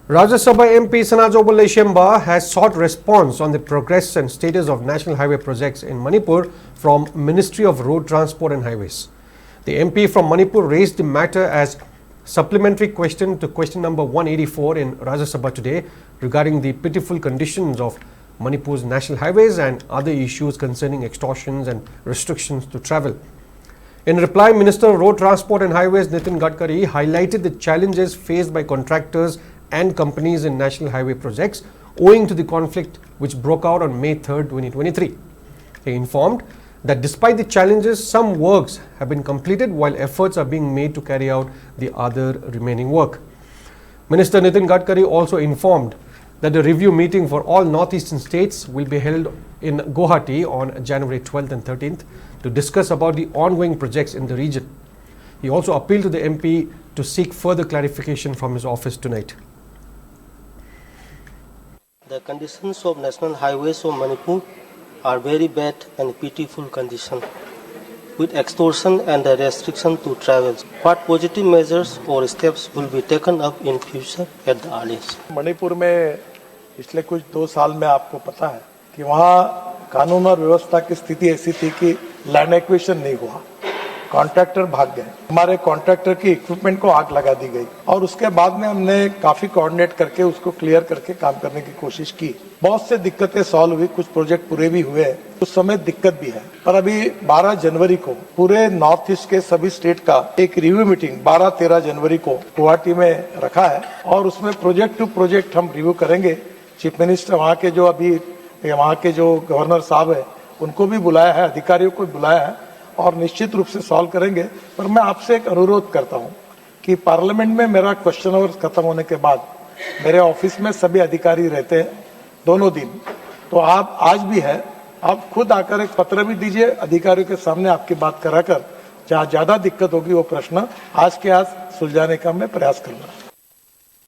Rajya Sabha MP Sanajobal Leshemba has sought response on the progress and status of national highway projects in Manipur from Ministry of Road Transport and Highways. The MP from Manipur raised the matter as supplementary question to question number 184 in Rajya Sabha today regarding the pitiful conditions of Manipur's national highways and other issues concerning extortions and restrictions to travel. In reply, Minister of Road Transport and Highways Nitin Gadkari highlighted the challenges faced by contractors and companies in national highway projects owing to the conflict which broke out on May 3, 2023. He informed that despite the challenges, some works have been completed while efforts are being made to carry out the other remaining work. Minister Nitin Gadkari also informed that the review meeting for all northeastern states will be held in Guwahati on January 12th and 13th to discuss about the ongoing projects in the region. He also appealed to the MP to seek further clarification from his office tonight. The conditions of national highways of Manipur are very bad and pitiful condition, with extortion and the restriction to travel. What positive measures or steps will be taken up in future at the earliest? Manipur में पिछले कुछ 2 साल में आपको पता है कि वहाँ कानून और व्यवस्था की स्थिति ऐसी थी कि लैंड एक्विजिशन नहीं हुआ, कॉन्ट्रैक्टर भाग गए, हमारे कॉन्ट्रैक्टर की इक्विपमेंट को आग लगा दी गई और उसके बाद में हमने काफी कोऑर्डिनेट करके उसको क्लियर करके काम करने की कोशिश की। बहुत से दिक्कतें सॉल्व हुई, कुछ प्रोजेक्ट पूरे भी हुए, उस समय दिक्कत भी है। पर अभी 12 जनवरी को पूरे नॉर्थ ईस्ट के सभी स्टेट का एक रिव्यू मीटिंग 12-13 जनवरी को गुवाहाटी में रखा है और उसमें प्रोजेक्ट टू प्रोजेक्ट हम रिव्यू करेंगे। चीफ मिनिस्टर वहाँ के जो गवर्नर साहब है उनको भी बुलाया है, अधिकारियों को बुलाया है और निश्चित रूप से सॉल्व करेंगे। पर मैं आपसे एक अनुरोध करता हूं कि पार्लियामेंट में मेरा क्वेश्चन आवर खत्म होने के बाद मेरे ऑफिस में सभी अधिकारी रहते हैं दोनों दिन, तो आप आज भी है, आप खुद आकर एक पत्र भी दीजिए, अधिकारियों के सामने आपकी बात कराकर जहां ज्यादा दिक्कत होगी वो प्रश्न आज के आज सुलझाने का मैं प्रयास करूंगा।